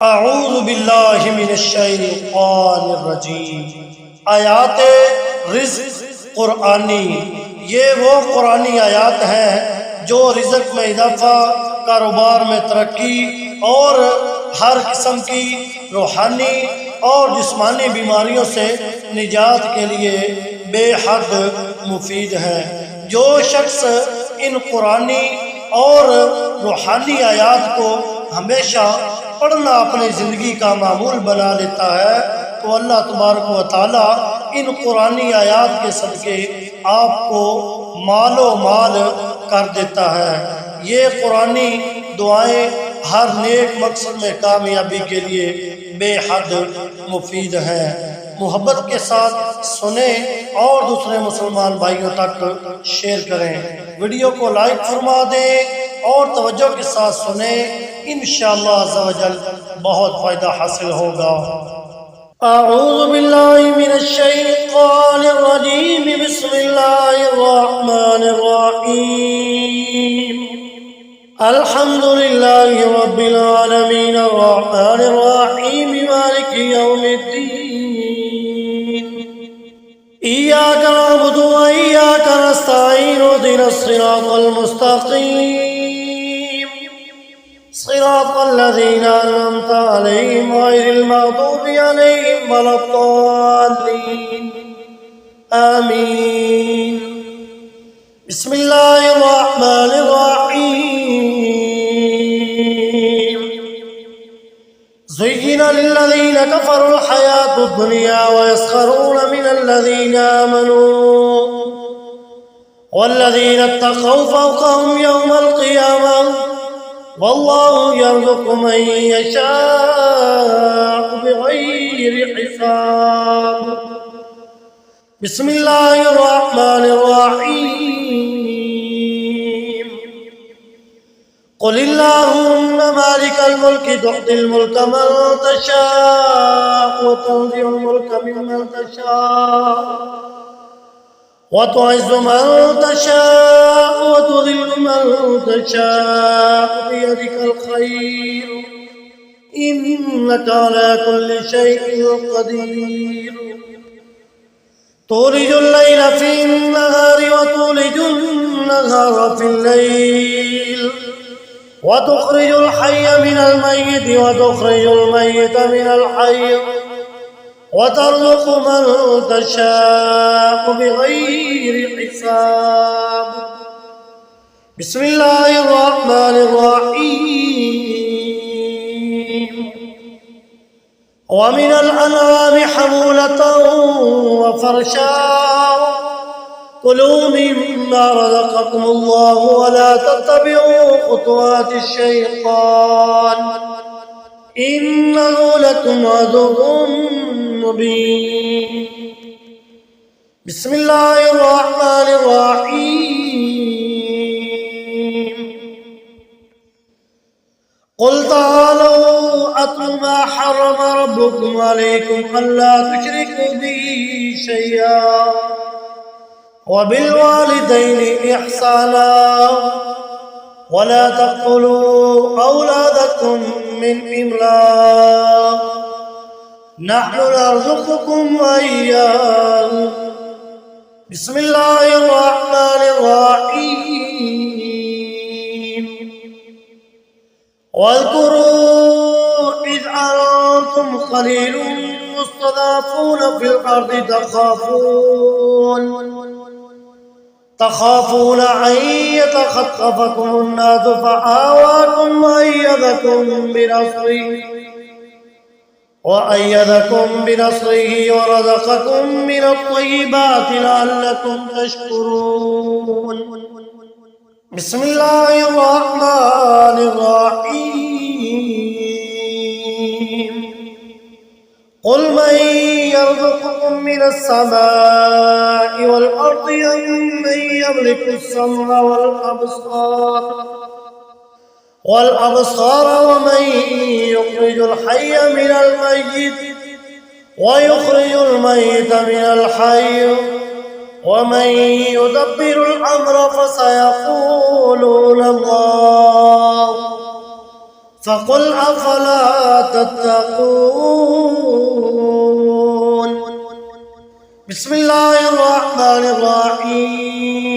अऊज़ु बिल्लाहि मिनश्शैतानिर्रजीम। आयात रिज़्क़ कुरानी, ये वो कुरानी आयात हैं जो रिज़्क़ में इजाफ़ा, कारोबार में तरक्की और हर किस्म की रूहानी और जिस्मानी बीमारियों से निजात के लिए बेहद मुफीद है। जो शख्स इन कुरानी और रूहानी आयात को हमेशा पढ़ना अपनी ज़िंदगी का मामूल बना लेता है तो अल्लाह तबारक व तआला इन कुरानी आयात के सदक़े आपको मालो माल कर देता है। ये कुरानी दुआएं हर नेक मकसद में कामयाबी के लिए बेहद मुफीद हैं। मोहब्बत के साथ सुने और दूसरे मुसलमान भाइयों तक शेयर करें। वीडियो को लाइक फरमा दें और तवज्जो के साथ सुने, इंशाअल्लाह अज़्ज़ा व जल बहुत फ़ायदा हासिल होगा। अऊज़ु बिल्लाहि मिनश्शैतानिर रजीम, बिस्मिल्लाहिर रहमानिर रहीम। अल्हम्दुलिल्लाहि रब्बिल आलमीन, अर्रहमानिर रहीम, मालिकि यौमिद्दीन। इय्याका नअबुदु व इय्याका नस्तईन, इहदिनस सिरातल मुस्तक़ीम, सिरातल लज़ीना अनअमता अलैहिम गैरिल मग़दूबि अलैहिम वलद्दाल्लीन। आमीन। बिस्मिल्लाहिर रहमानिर रहीम। ज़ुय्यिन लिल्लज़ीना कफ़रुल हयातुद दुनिया व यस्ख़रून मिनल लज़ीना आमनू वल्लज़ीना इत्तक़ौ फ़ौक़हुम यौमल क़ियामह वल्लाहु यर्ज़ुक़ु मन यशाअु बिग़ैरि हिसाब। बिस्मिल्लाहिर रहमानिर रहीम। क़ुलिल्लाहुम्मा मालिकल मुल्कि तु'तिल मुल्का मन तशाअु व तंज़ि'ुल मुल्का मिम्मन तशाअु व तु'इज़्ज़ु मन तशाअु व तुज़िल्लु मन तशाअु बियदिकल ख़ैर इन्नका अला कुल्लि शैइन क़दीर। तूलिजुल लैला फ़िन नहारि व तूलिजुन नहारा फ़िल लैल व तुख़रिजुल हय्य मिनल मय्यिति व तुख़रिजुल मय्यिता मिनल हय्य व तर्ज़ुक़ु मन तशाअु बिग़ैरि हिसाब। बिस्मिल्लाहिर रहमानिर रहीम। व मिनल अनआमि हमूलतन व फ़रशा कुलू मिम्मा रज़क़कुमुल्लाहु व ला तत्तबि'ू ख़ुतवातिश शैतान इन्नहु लकुम अदुव्वुम मुबीन। बिस्मिल्लाहिर रहमानिर रहीम। क़ुल तालू अत्लु मा हर्रम रब्बुकुम अलैकुम अल्ला तुश्रिकू बिही शैआ व बिल वालिदैनि इहसाना व ला तक़्तुलू औलादकुम मिन इम्लाक़ नहनु नर्ज़ुक़ुकुम व इय्याहुम। बिस्मिल्लाहिर रहमानिर रहीम। वज़्कुरू इज़ अंतुम क़लीलुन मुस्तज़अफ़ून फ़िल अर्ज़ि तख़ाफ़ून अन यतख़त्तफ़कुमुन नासु फ़आवाकुम वअय्यदकुम बिनस्रिही वरज़क़कुम मिनत तय्यिबाति लअल्लकुम तशकुरून। बिस्मिल्लाहिर रहमानिर रहीम। क़ुल मन यर्ज़ुक़ुकुम मिनस समाइ वल अर्ज़ि अम्मन यमलिकुस सम्अ वल अबसार व मन युख़रिजुल हय्य मिनल मय्यित व युख़रिजुल मय्यिता मिनल हय्य व मन युदब्बिरुल अम्र फसयक़ूलूना अल्लाह فقل أفلا تتقون. بسم الله الرحمن الرحيم.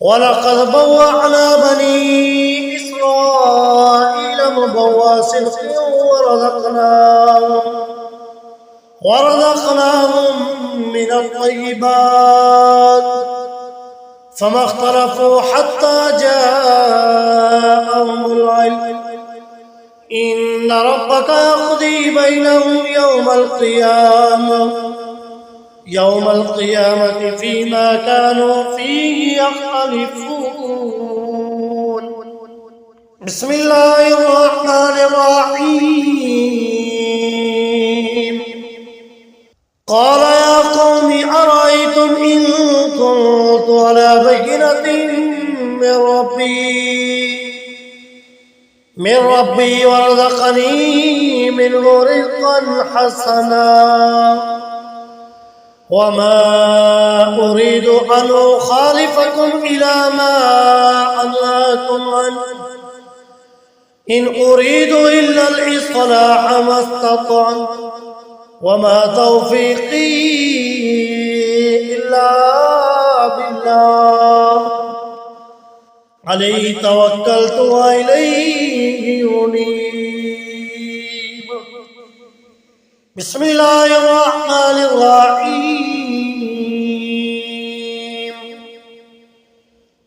ولقد بوأنا بني إسرائيل مبوأ صدق ورزقناهم من الطيبات فما اختلفوا حتى جاءهم العلم إن ربك يقضي بينهم يوم القيامة فيما كانوا فيه يختلفون. بسم الله الرحمن الرحيم. قال يا قوم أرأيتم إن كنت على بينة من ربي ورزقني منه رزقا حسنا وما أريد أن أخالفكم إلى ما أنهاكم عنه إن أريد إلا الإصلاح ما استطعت وما توفيقي إلا بالله عليه توكلت وإليه أنيب. بسم الله الرحمن الرحيم.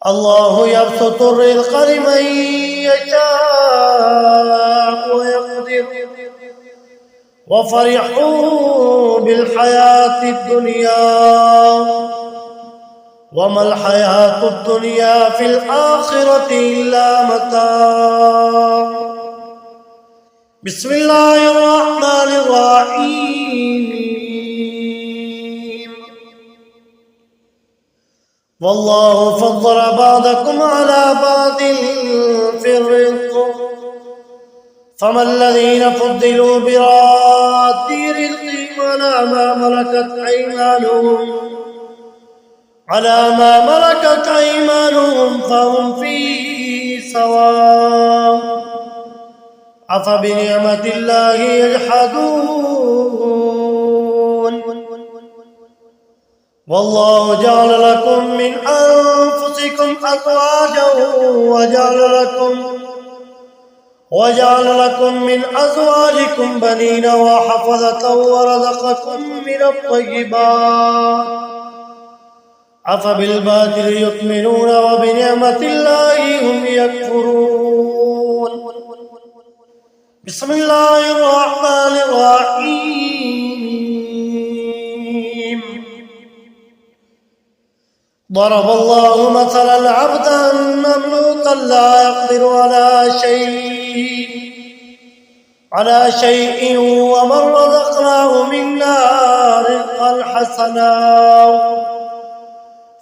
الله يبسط الرزق لمن يشاء ويقدر وفرحوا بالحياة الدنيا وما الحياة الدنيا في الآخرة إلا متاع. بسم الله الرحمن الرحيم. والله فضل بعضكم على بعض في الرزق فما الذين فضلوا براد رزقهم على ما ملكت أيمانهم فهم فيه سواء أفبنعمة الله يجحدون. والله جعل لكم من أنفسكم أزواجا وجعل لكم من أزواجكم بنين وحفظة ورزقكم من الطيبات أفبالباطل يؤمنون وبنعمة الله هم يكفرون. بسم الله الرحمن الرحيم. ضرب الله مثلا عبدا مملوكا لا يقدر على شيء ومن رزقناه منا رزقا حسنا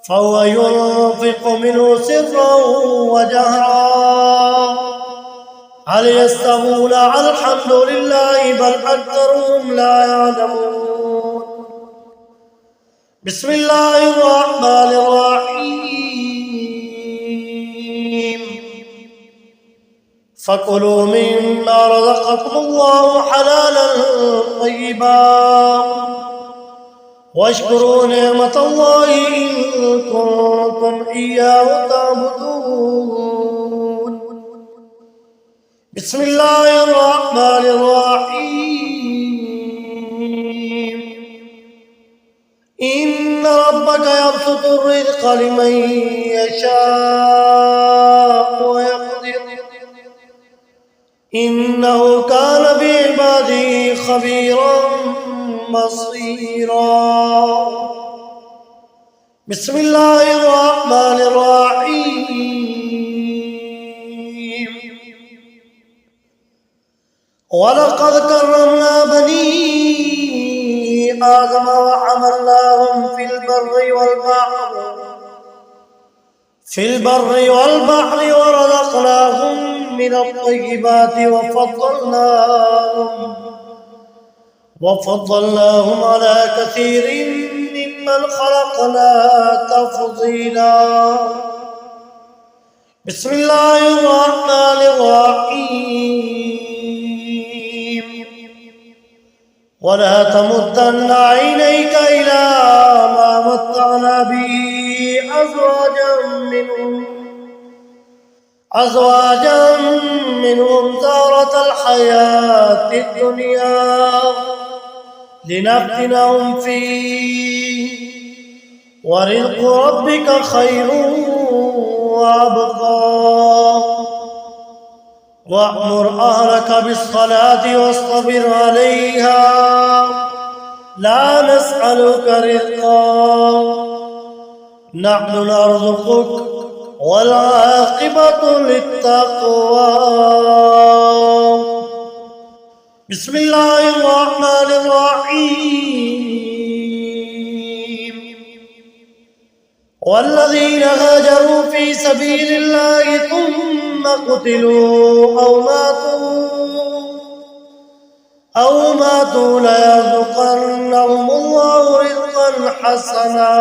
فهو ينفق منه سرا وجهرا هل يستوون الحمد لله بل أكثرهم لا يعلمون. بسم الله الرحمن الرحيم. فكلوا مما رزقكم الله حلالا طيبا واشكروا نعمة الله إن كنتم إياه تعبدون. بسم الله الرحمن الرحيم. إن ربك يبسط الرزق لمن يشاء ويقدر إنه كان بعباده خبيرا بصيرا. بسم الله الرحمن الرحيم. ولقد كرمنا بني آدم وحملناهم في البر والبحر ورزقناهم من الطيبات وفضلناهم على كثير ممن خلقنا تفضيلا. बिस्मिल्लाहिर्रहमानिर्रहीम वला तमुद्दन्न ऐनैक इला मा मत्तअना बिही अज़वाजम मिनहुम ज़हरतल हयातिद दुनिया लिनफ्तिनहुम फीह वरिज़्क़ु रब्बिका खैरुन वअबक़ा वअमुर अहलक बिस्सलाति वस्तबिर अलैहा ला नस्अलुका रिज़्क़ा नहनु नरज़ुक़ुक वल्आक़िबतु लित्तक़वा। बिस्मिल्लाहिर्रहमानिर्रहीम वल्लज़ीन हाजरू फी सबीलिल्लाहि थुम्म क़ुतिलू أو ماتوا ليرزقنهم الله رزقا حسنا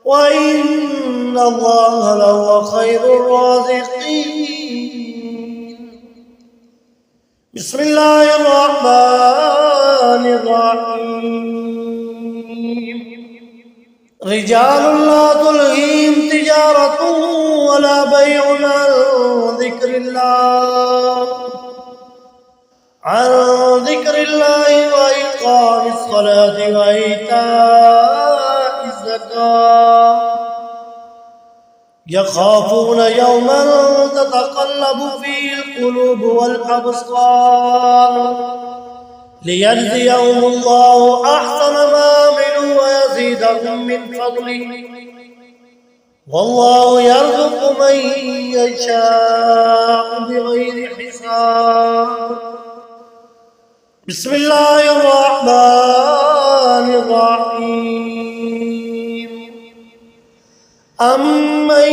وإن الله لهو خير الرازقين. بسم الله الرحمن الرحيم رجال لا تلهيهم تجارة ولا بيع عن ذكر الله وإقام الصلاة وإيتاء الزكاة يخافون يوما تتقلب فيه القلوب والأبصار ليجزيهم الله أحسن ما عملوا ويزيدهم من فضله والله يرزق من يشاء بغير حساب. بسم الله الرحمن الرحيم أمن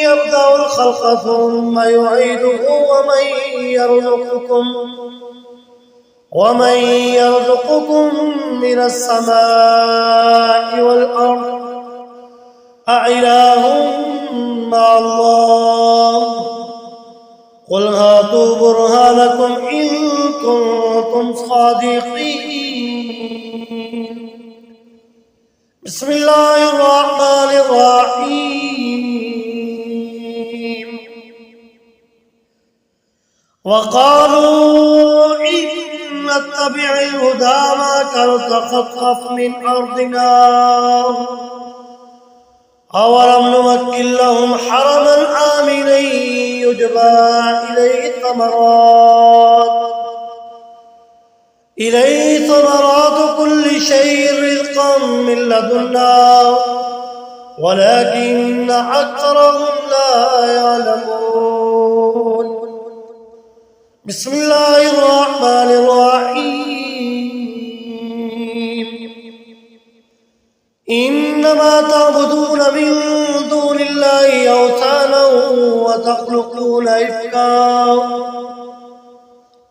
يبدأ الخلق ثم يعيده ومن يرزقكم من السماء والأرض أإله مع الله قل هاتوا برهانكم إن كنتم صادقين. بسم الله الرحمن الرحيم وقالوا إن نتبع الهدى معك نتخطف من أرضنا أولم نمكن لهم حرما آمنا يجبى إليه ثمرات كل شيء رزقا من لدنا ولكن أكثرهم لا يعلمون. بسم الله الرحمن الرحيم إنما تعبدون من دون الله أوثانا وتخلقون إفكا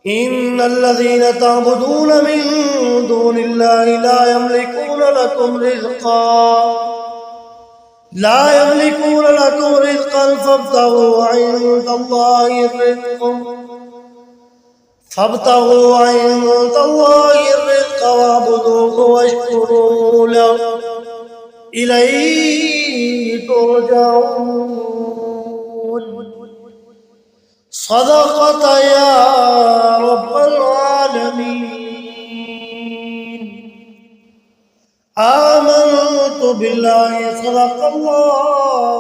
إن الذين تعبدون من دون الله لا يملكون لكم رزقا فابتغوا عند الله الرزق واعبدوه واشكروا له إليه ترجعون. صدقت يا رب العالمين. آمنت بالله صدق الله